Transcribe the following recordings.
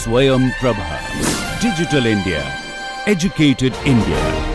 Swayam Prabha. Digital India. Educated India.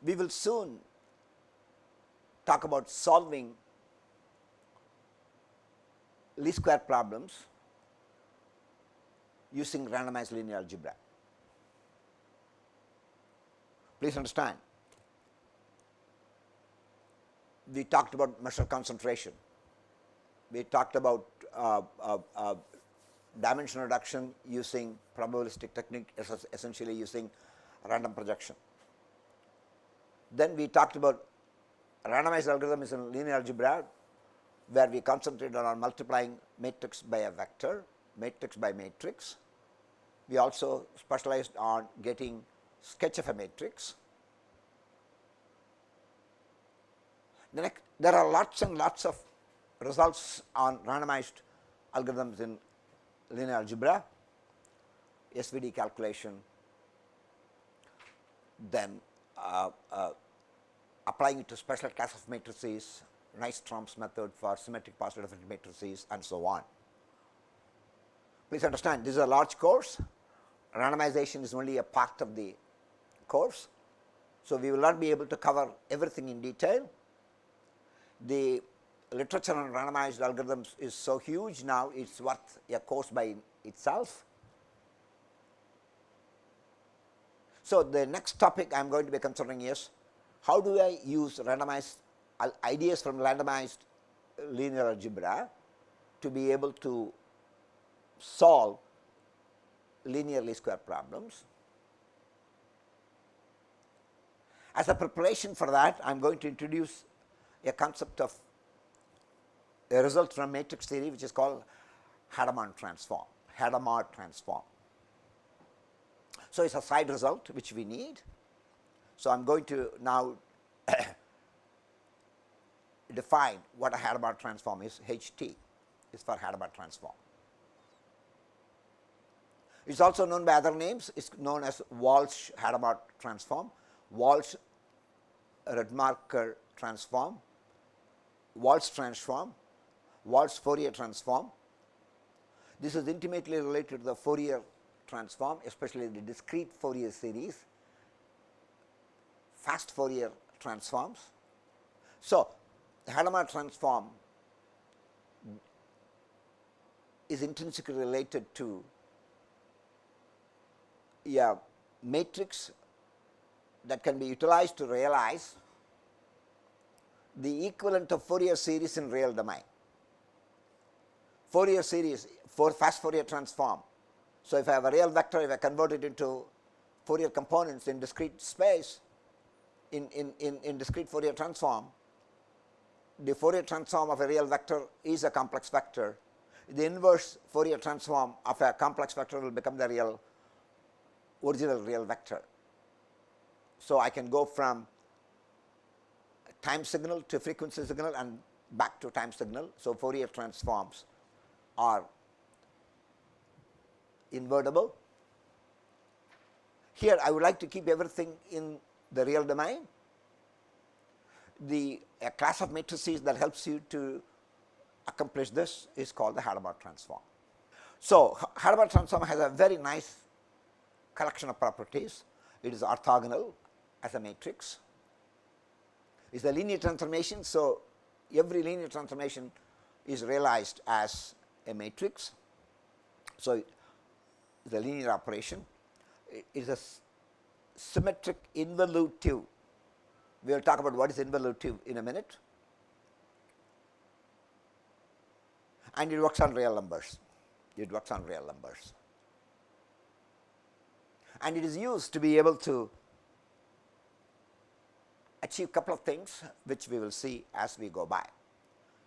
We will soon talk about solving least square problems using randomized linear algebra. Please understand, we talked about measure concentration, we talked about dimension reduction using probabilistic technique, essentially using random projection. Then we talked about randomized algorithms in linear algebra, where we concentrated on multiplying matrix by a vector, matrix by matrix. We also specialized on getting sketch of a matrix. There are lots and lots of results on randomized algorithms in linear algebra, SVD calculation, then applying it to special class of matrices, Nystrom's method for symmetric positive definite matrices, and so on. Please understand, this is a large course. Randomization is only a part of the course. So, we will not be able to cover everything in detail. The literature on randomized algorithms is so huge now, it is worth a course by itself. So, the next topic I am going to be considering is, how do I use randomized ideas from randomized linear algebra to be able to solve linear least square problems. As a preparation for that, I am going to introduce a concept of a result from matrix theory, which is called Hadamard transform. Hadamard transform. So, it is a side result which we need. So, I am going to now define what a Hadamard transform is. HT is for Hadamard transform. It is also known by other names. It is known as Walsh-Hadamard transform, Walsh-Rademacher transform, Walsh transform, Walsh Fourier transform. This is intimately related to the Fourier transform, especially the discrete Fourier series, fast Fourier transforms. So, the Hadamard transform is intrinsically related to a matrix that can be utilized to realize the equivalent of Fourier series in real domain. Fourier series for fast Fourier transform. So, if I have a real vector, if I convert it into Fourier components in discrete space, in discrete Fourier transform, the Fourier transform of a real vector is a complex vector. The inverse Fourier transform of a complex vector will become the original real vector. So, I can go from time signal to frequency signal and back to time signal. So, Fourier transforms are invertible. Here, I would like to keep everything in the real domain. A class of matrices that helps you to accomplish this is called the Hadamard transform. So, Hadamard transform has a very nice collection of properties. It is orthogonal as a matrix. It is a linear transformation. So, every linear transformation is realized as a matrix. So, it is a linear operation. It is a symmetric involutive. We will talk about what is involutive in a minute. And it works on real numbers. It works on real numbers. and it is used to be able to achieve a couple of things which we will see as we go by.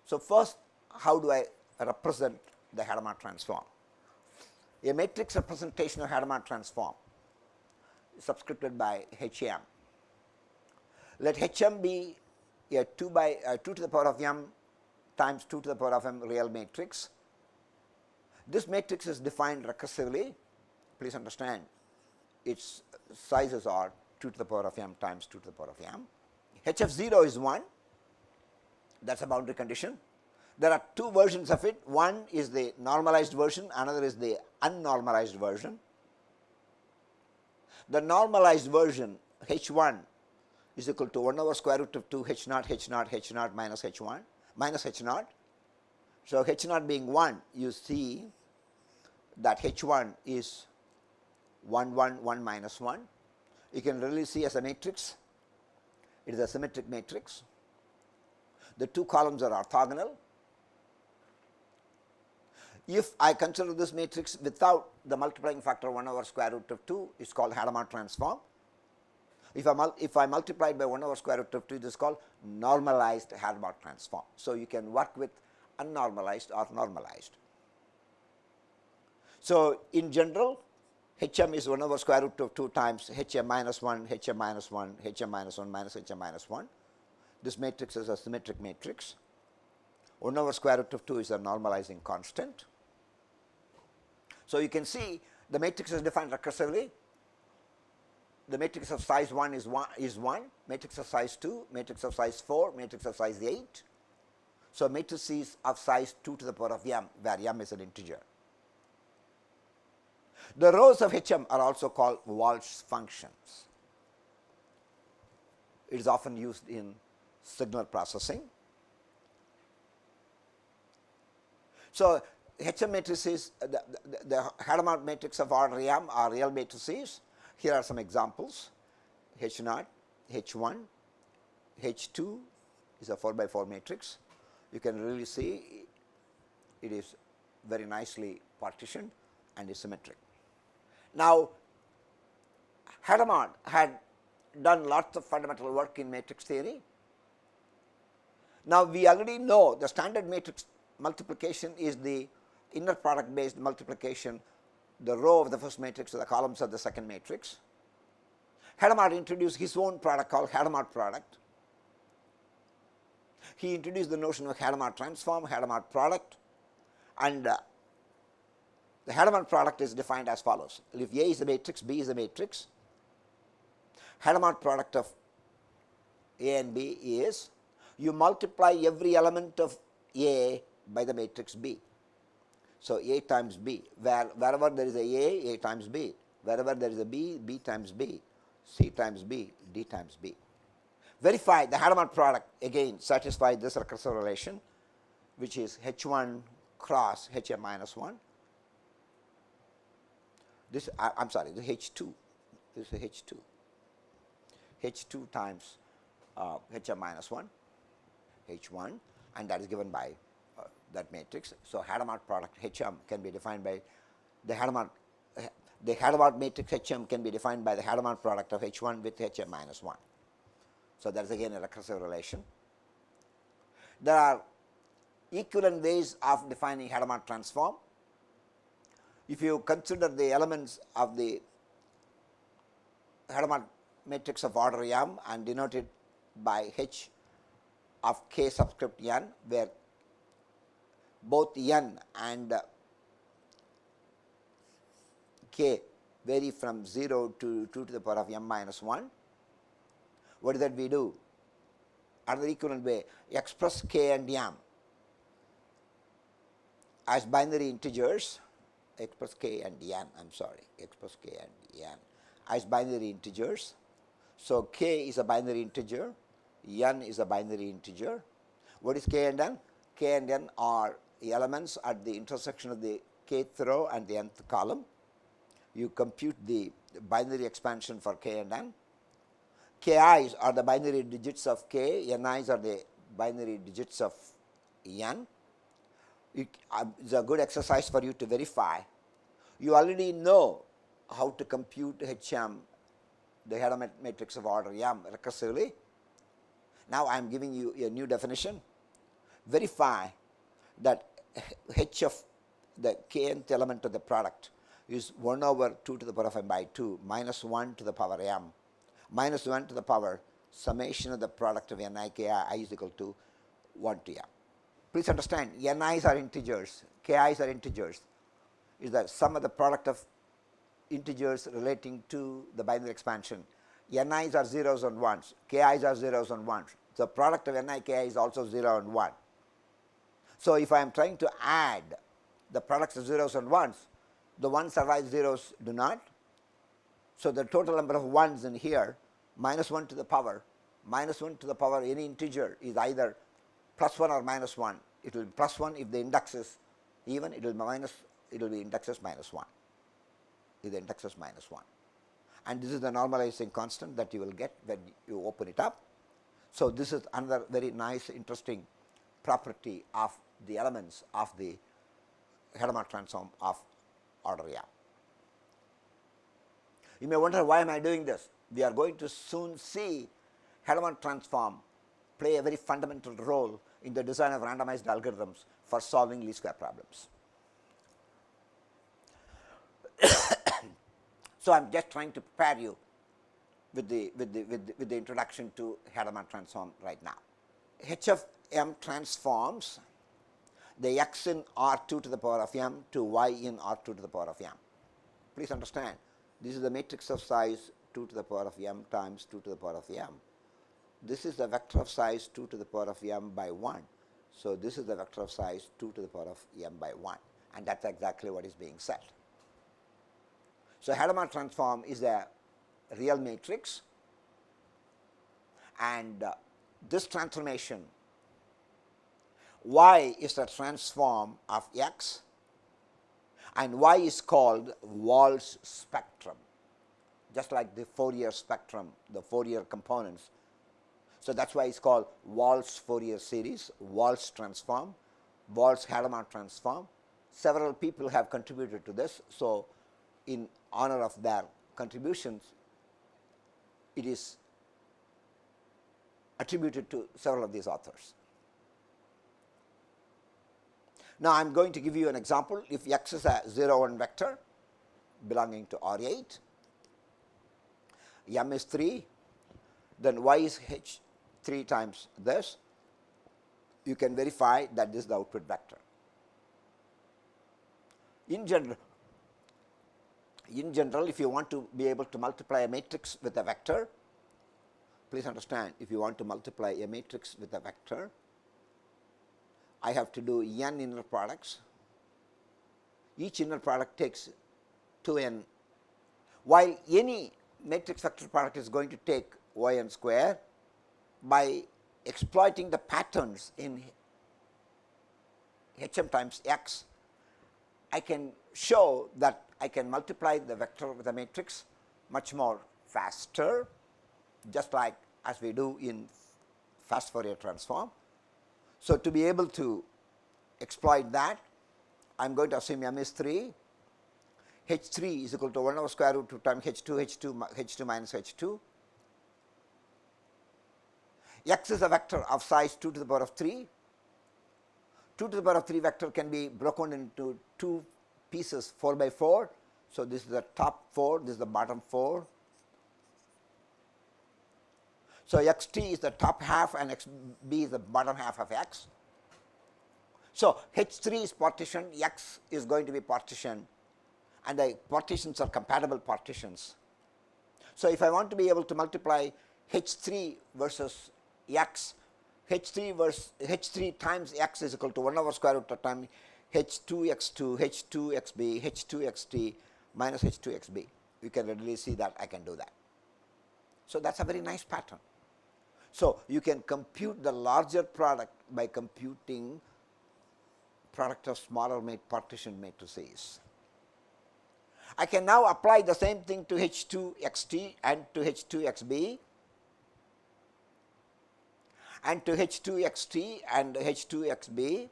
So, first, how do I represent the Hadamard transform? A matrix representation of Hadamard transform is subscripted by Hm. Let Hm be a 2 to the power of m times 2 to the power of m real matrix. This matrix is defined recursively. Please understand, its sizes are 2 to the power of m times 2 to the power of m. Hf0 is 1, that is a boundary condition. There are two versions of it, one is the normalized version, another is the unnormalized version. The normalized version H1 is equal to 1 over square root of 2 H0 H0 H0 minus H1 minus H0. So, H0 being 1, you see that H1 is 1 1 1 minus 1. You can really see as a matrix, it is a symmetric matrix. The two columns are orthogonal. If I consider this matrix without the multiplying factor 1 over square root of 2, it is called Hadamard transform. If I multiply it by 1 over square root of 2, it is called normalized Hadamard transform. So, you can work with unnormalized or normalized. So, in general, Hm is 1 over square root of 2 times Hm minus 1, Hm minus 1, Hm minus 1 minus Hm minus 1. This matrix is a symmetric matrix. 1 over square root of 2 is a normalizing constant. So, you can see the matrix is defined recursively. The matrix of size 1 is 1, matrix of size 2, matrix of size 4, matrix of size 8. So, matrices of size 2 to the power of m, where m is an integer. The rows of Hm are also called Walsh functions. It is often used in signal processing. So, Hm matrices, the Hadamard matrix of order m are real matrices. Here are some examples. H0, H1, H2 is a 4 by 4 matrix. You can really see it is very nicely partitioned and is symmetric. Now, Hadamard had done lots of fundamental work in matrix theory. Now, we already know the standard matrix multiplication is the inner product based multiplication, the row of the first matrix to the columns of the second matrix. Hadamard introduced his own product called Hadamard product. He introduced the notion of Hadamard transform, Hadamard product, and the Hadamard product is defined as follows. If A is a matrix, B is a matrix, Hadamard product of A and B is you multiply every element of A by the matrix B. So, A times B, wherever there is a times B, wherever there is a B, B times B, C times B, D times B. Verify the Hadamard product again satisfies this recursive relation, which is H1 cross Hm minus 1. This I am sorry, the H2, this is H2, H2 times Hm minus 1, H1, and that is given by that matrix. So, Hadamard product Hm can be defined by the Hadamard matrix Hm can be defined by the Hadamard product of H1 with Hm minus 1. So, that is again a recursive relation. There are equivalent ways of defining Hadamard transform. If you consider the elements of the Hadamard matrix of order m and denote it by H of k subscript n, where both n and k vary from 0 to 2 to the power of m minus 1. What is that we do? Another equivalent way, express k and m as binary integers, express k and n, I am sorry, express k and n as binary integers. So, k is a binary integer, n is a binary integer. What is k and n? K and n are elements at the intersection of the kth row and the nth column. You compute the binary expansion for k and n. Ki's are the binary digits of k, ni's are the binary digits of n. It's a good exercise for you to verify. You already know how to compute HM, the Hadamard matrix of order M recursively. Now I am giving you a new definition. Verify that H of the kth element of the product is 1 over 2 to the power of m by 2 minus 1 to the power m minus 1 to the power summation of the product of ni ki I is equal to 1 to m. Please understand, ni's are integers, ki's are integers, is the sum of the product of integers relating to the binary expansion. Ni's are zeros and ones, ki's are zeros and ones. The product of ni ki is also 0 and 1. So if I am trying to add the products of zeros and ones, the ones survive, zeros do not. So the total number of ones in here, minus 1 to the power, minus 1 to the power any integer is either plus 1 or minus 1. It will be plus 1 if the index is even, it will be index is minus 1. If the index is minus 1. And this is the normalizing constant that you will get when you open it up. So this is another very nice, interesting property of the elements of the Hadamard transform of order M. You may wonder, why am I doing this? We are going to soon see Hadamard transform play a very fundamental role in the design of randomized algorithms for solving least square problems. So I am just trying to prepare you with the introduction to Hadamard transform right now. H of m transforms the x in R2 to the power of m to y in R2 to the power of m. Please understand, this is the matrix of size 2 to the power of m times 2 to the power of m. This is the vector of size 2 to the power of m by 1. So this is the vector of size 2 to the power of m by 1, and that's exactly what is being said. So Hadamard transform is a real matrix, and this transformation, y is the transform of x, and y is called Wall's spectrum, just like the Fourier spectrum, the Fourier components. So that's why it's called Wall's Fourier series, Wall's transform, Wall's Hadamard transform. Several people have contributed to this, so in honor of their contributions, it is attributed to several of these authors. Now I am going to give you an example. If x is a 0, 1 vector belonging to R8, m is 3, then y is h 3 times this, you can verify that this is the output vector. In general, if you want to be able to multiply a matrix with a vector, please understand, if you want to multiply a matrix with a vector, I have to do n inner products. Each inner product takes 2n, while any matrix vector product is going to take yn square. By exploiting the patterns in hm times x, I can show that I can multiply the vector with a matrix much more faster, just like as we do in fast Fourier transform. So to be able to exploit that, I am going to assume m is 3, h3 is equal to 1 over square root 2 times h2 minus h2. X is a vector of size 2 to the power of 3. 2 to the power of 3 vector can be broken into 2 pieces 4 by 4. So this is the top 4, this is the bottom 4. So xt is the top half and xb is the bottom half of x. So h3 is partitioned, x is going to be partitioned, and the partitions are compatible partitions. So if I want to be able to multiply h3 versus x, h3 times x is equal to 1 over square root of times h2x2, h2xb, h2xt minus h2xb. You can readily see that I can do that. So that's a very nice pattern. So you can compute the larger product by computing product of smaller partition matrices. I can now apply the same thing to h2xt and to h2xb and to h2xt and h2xb,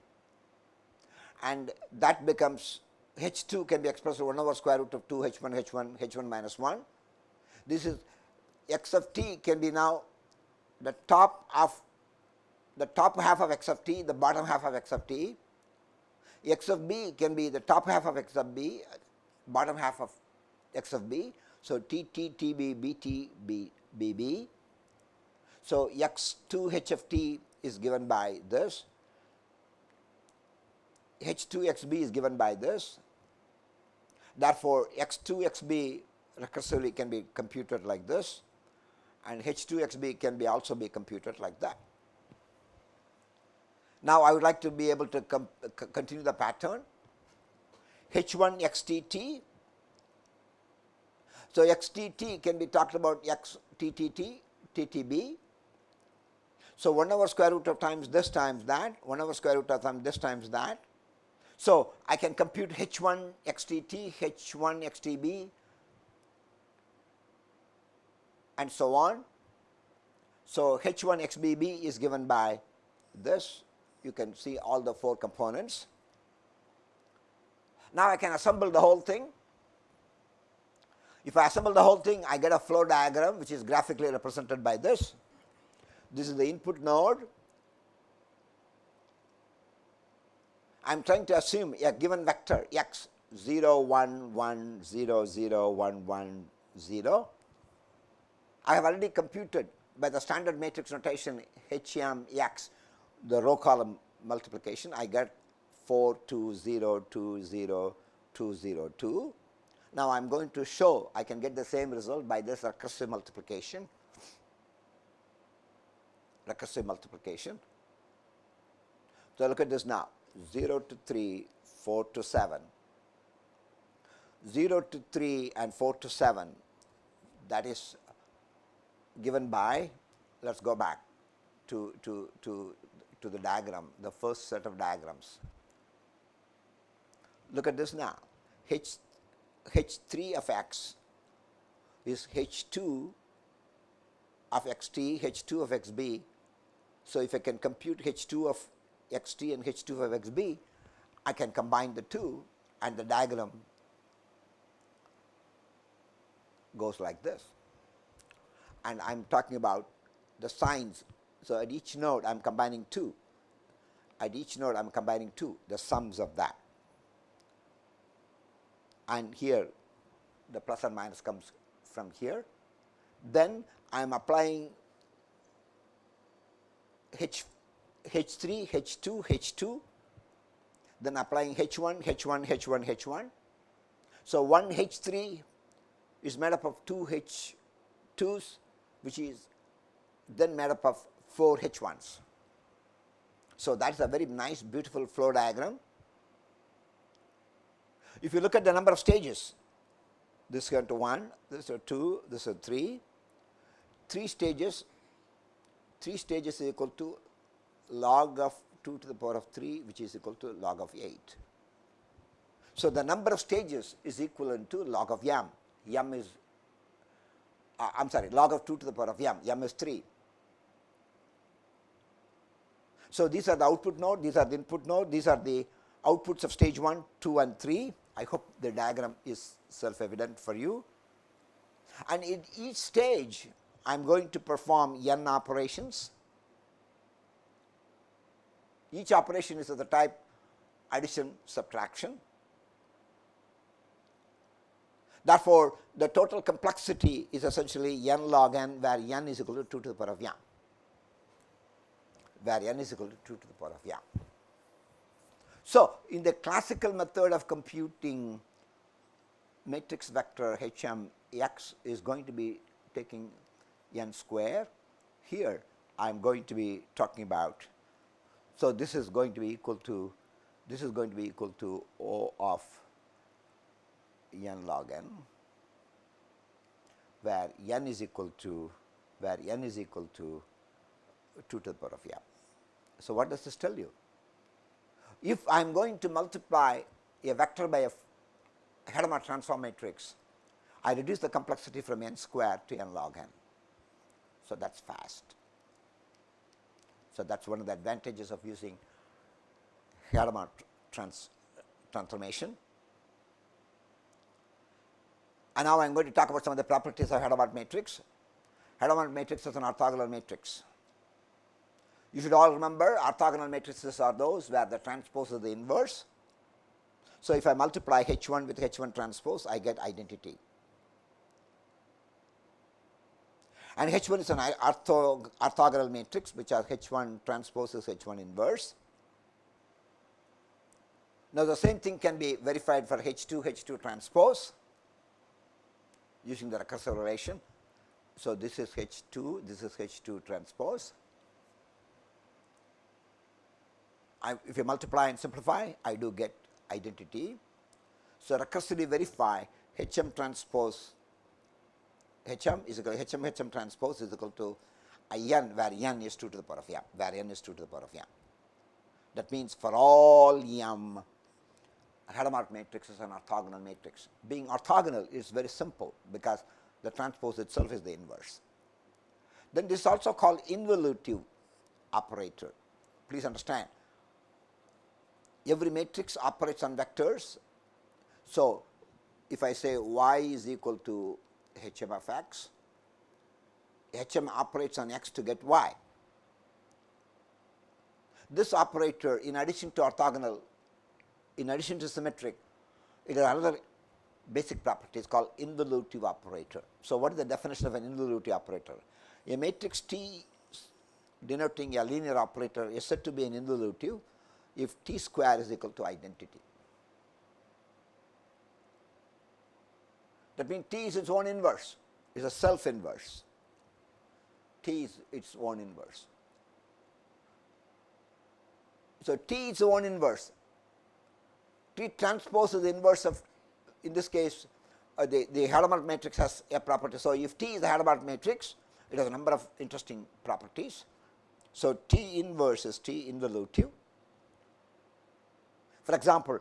and that becomes H2 can be expressed as 1 over square root of 2 H1 minus 1. This is x of t can be now the top half of x of t, the bottom half of x of t. X of b can be the top half of x of b, bottom half of x of b. So t t t b b t b b b. So x2 h of t is given by this. H2 xb is given by this. Therefore, x2 xb recursively can be computed like this, and H2 xb can be also be computed like that. Now, I would like to be able to continue the pattern. H1 xtt. So xtt can be talked about xttt ttb. So 1 over square root of times this times that, 1 over square root of times this times that. So I can compute H1 xtt, H1 xtb, and so on. So H1 xbb is given by this. You can see all the 4 components. Now I can assemble the whole thing. If I assemble the whole thing, I get a flow diagram which is graphically represented by this. This is the input node. I am trying to assume a given vector x 0, 1, 1, 0, 0, 1, 1, 0. I have already computed by the standard matrix notation HMX the row column multiplication. I get 4, 2, 0, 2, 0, 2, 0, 2. Now I am going to show I can get the same result by this recursive multiplication. So look at this now. 0 to 3, 4 to 7. 0 to 3 and 4 to 7, that is given by, let us go back to the diagram, the first set of diagrams. Look at this now. H3 of x is H2 of xt, H2 of xb. So if I can compute H2 of xt and H2 of xb, I can combine the two, and the diagram goes like this. And I am talking about the signs. So at each node I am combining 2. At each node I am combining 2, the sums of that. And here the plus and minus comes from here. Then I am applying H3, H2, H2, then applying H1, H1, H1, H1. So one H3 is made up of 2 H2s, which is then made up of 4 H1s. So that's a very nice, beautiful flow diagram. If you look at the number of stages, this is 1, this is 2, this is 3. 3 stages is equal to log of 2 to the power of 3, which is equal to log of 8. So the number of stages is equivalent to log of m. M is, log of 2 to the power of m. M is 3. So these are the output node, these are the input node, these are the outputs of stage 1, 2 and 3. I hope the diagram is self-evident for you. And in each stage, I am going to perform n operations. Each operation is of the type addition, subtraction. Therefore, the total complexity is essentially n log n, where n is equal to 2 to the power of m. Where n is equal to 2 to the power of m. So, in the classical method of computing matrix vector HMX is going to be taking n square. Here, I am going to be talking about, so this is going to be equal to O of n log n, where n is equal to 2 to the power of m. So what does this tell you? If I am going to multiply a vector by a Hadamard transform matrix, I reduce the complexity from n square to n log n. So that's fast. So that's one of the advantages of using Hadamard transformation. And now I am going to talk about some of the properties of Hadamard matrix. Hadamard matrix is an orthogonal matrix. You should all remember orthogonal matrices are those where the transpose is the inverse. So, if I multiply H1 with H1 transpose, I get identity. And H1 is an orthogonal matrix, which has H1 transpose is H1 inverse. Now, the same thing can be verified for H2 transpose using the recursive relation. So, this is H2, this is H2 transpose. If you multiply and simplify, I do get identity. So, recursively verify HM transpose, HM is equal to HM transpose is equal to IN, where n is 2 to the power of m, where n is 2 to the power of m. That means for all m, Hadamard matrix is an orthogonal matrix. Being orthogonal is very simple because the transpose itself is the inverse. Then this is also called involutive operator. Please understand, every matrix operates on vectors. So, if I say y is equal to Hm of x, Hm operates on x to get y. This operator, in addition to orthogonal, in addition to symmetric, it has another basic property, it's called involutive operator. So, what is the definition of an involutive operator? A matrix T denoting a linear operator is said to be an involutive if T square is equal to identity. That means T is its own inverse, is a self inverse. T is its own inverse. So, T is its own inverse. T transpose is the inverse of, in this case, the Hadamard matrix has a property. So, if T is a Hadamard matrix, it has a number of interesting properties. So, T inverse is T involutive. For example,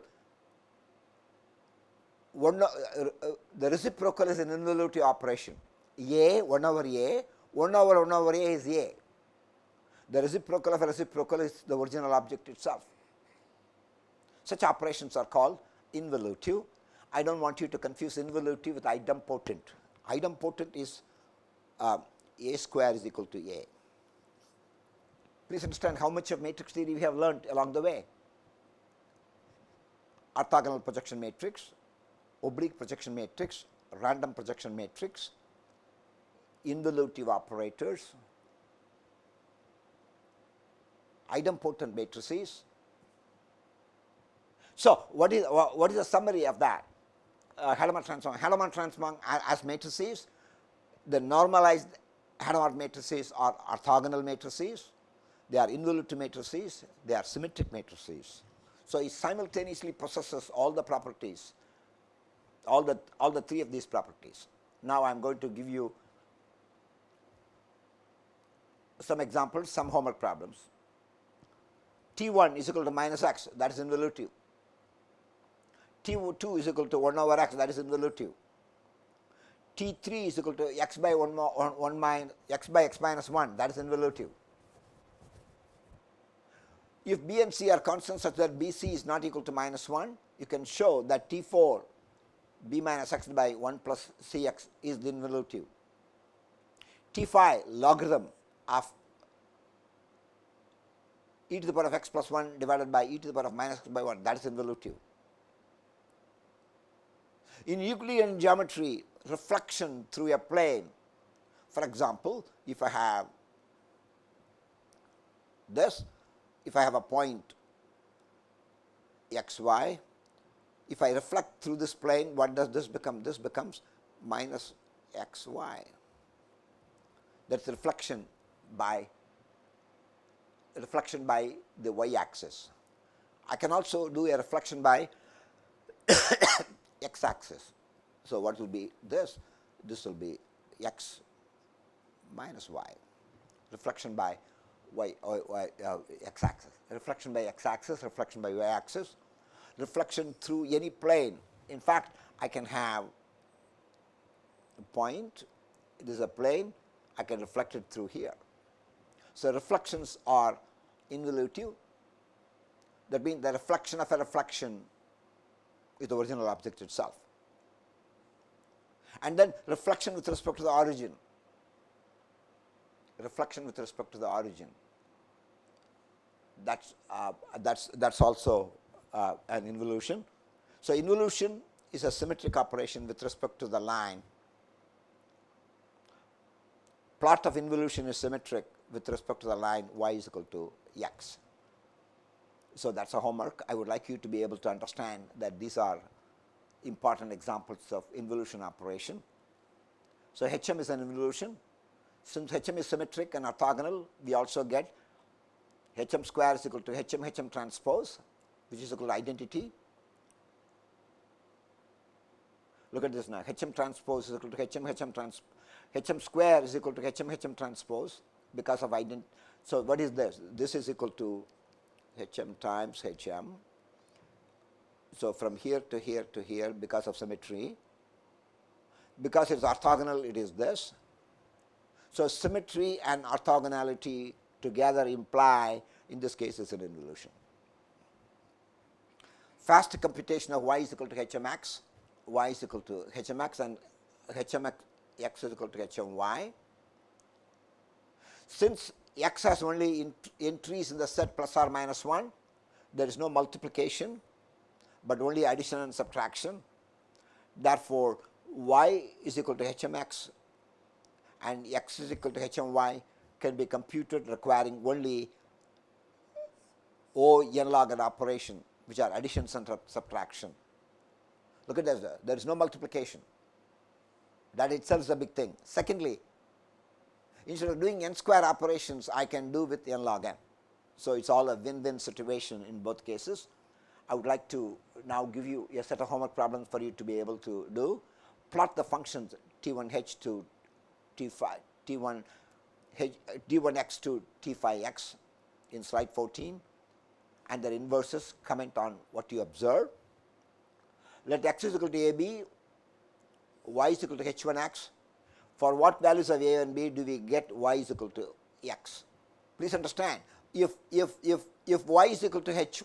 the reciprocal is an involutive operation. A 1 over A, 1 over 1 over A is A. The reciprocal of a reciprocal is the original object itself. Such operations are called involutive. I do not want you to confuse involutive with idempotent. Idempotent is A square is equal to A. Please understand how much of matrix theory we have learned along the way. Orthogonal projection matrix, oblique projection matrix, random projection matrix, involutive operators, idempotent matrices. So, what is the summary of that? Hadamard transform. Hadamard transform as matrices, the normalized Hadamard matrices are orthogonal matrices, they are involutive matrices, they are symmetric matrices. So, it simultaneously possesses all the properties, all the three of these properties. Now, I am going to give you some examples, some homework problems. T1 is equal to minus x, that is involutive. T2 is equal to 1 over x, that is involutive. T3 is equal to x by x by x minus 1, that is involutive. If B and C are constants such that BC is not equal to minus 1, you can show that T4 B minus x by 1 plus Cx is the involutive. T5 logarithm of e to the power of x plus 1 divided by e to the power of minus x by 1, that is involutive. In Euclidean geometry, reflection through a plane, for example, if I have this, if I have a point x y, if I reflect through this plane, what does this become? This becomes minus x y. That is reflection by the y axis. I can also do a reflection by x axis. So, what will be this? This will be x minus y, reflection by x axis, reflection by x axis, reflection by y axis, reflection through any plane. In fact, I can have a point, this is a plane, I can reflect it through here. So, reflections are involutive, that means the reflection of a reflection is the original object itself. And then reflection with respect to the origin. Reflection with respect to the origin. That's also an involution. So involution is a symmetric operation with respect to the line. Plot of involution is symmetric with respect to the line y is equal to x. So that's a homework. I would like you to be able to understand that these are important examples of involution operation. So HM is an involution. Since HM is symmetric and orthogonal, we also get HM square is equal to HM transpose, which is equal to identity. Look at this now. HM transpose is equal to HM square is equal to HM transpose because of identity. So what is this? This is equal to HM times HM. So from here to here to here because of symmetry. Because it's orthogonal, it is this. So symmetry and orthogonality together imply, in this case, it's an involution. Fast computation of y is equal to HMX, y is equal to HMX, and HMX is equal to HMY. Since x has only entries in the set plus or minus 1, there is no multiplication, but only addition and subtraction. Therefore, y is equal to HMX and x is equal to HMY can be computed requiring only O n log n operation, which are addition and subtraction. Look at this, there is no multiplication. That itself is a big thing. Secondly, instead of doing n square operations, I can do with n log n. So it's all a win-win situation in both cases. I would like to now give you a set of homework problems for you to be able to do. Plot the functions T1h to T5, D1x to T5x in slide 14 and their inverses. Comment on what you observe. Let x is equal to AB, y is equal to h1x. For what values of a and b do we get y is equal to x? Please understand, if y is equal to h,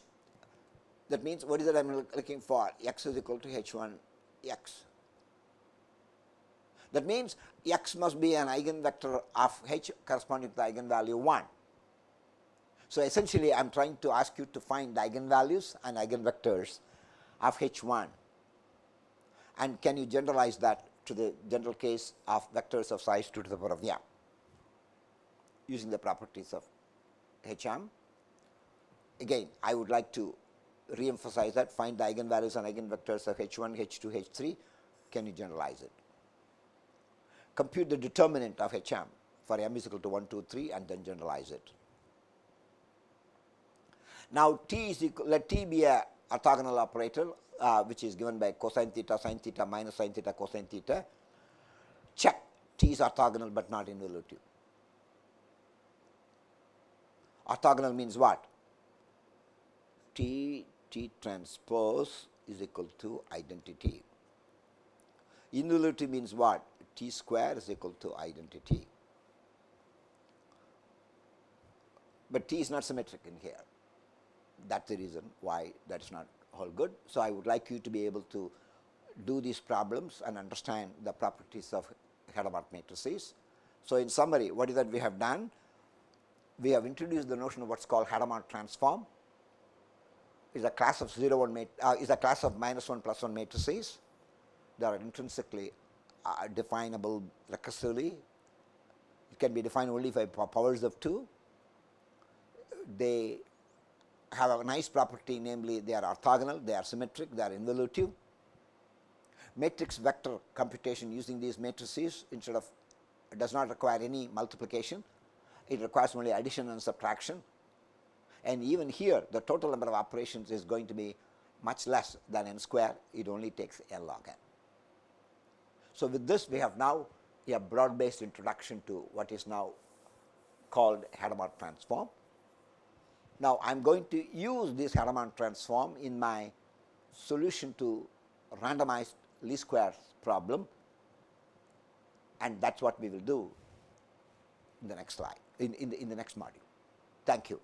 that means what is it I am looking for? X is equal to h1 x. That means x must be an eigenvector of h corresponding to the eigenvalue 1. So essentially I am trying to ask you to find the eigenvalues and eigenvectors of h1, and can you generalize that to the general case of vectors of size 2 to the power of m using the properties of hm. Again, I would like to re-emphasize that. Find the eigenvalues and eigenvectors of h1, h2, h3. Can you generalize it? Compute the determinant of hm for m is equal to 1, 2, 3 and then generalize it. Now t is equal, let t be a orthogonal operator which is given by cosine theta minus sine theta cosine theta. Check t is orthogonal but not involutive. Orthogonal means what? T transpose is equal to identity. Involutive means what? T square is equal to identity. But t is not symmetric in here. That's the reason why that is not all good. So I would like you to be able to do these problems and understand the properties of Hadamard matrices. So in summary, what is that we have done? We have introduced the notion of what's called Hadamard transform. Is a class of 0, 1 is a class of -1 plus 1 matrices. They are intrinsically definable recursively. It can be defined only by powers of 2. They have a nice property, namely they are orthogonal, they are symmetric, they are involutive. Matrix vector computation using these matrices instead of does not require any multiplication. It requires only addition and subtraction. And even here, the total number of operations is going to be much less than n square. It only takes n log n. So with this, we have now a broad-based introduction to what is now called Hadamard transform. Now I am going to use this Hadamard transform in my solution to randomized least squares problem, and that's what we will do in the next slide, in the next module. Thank you.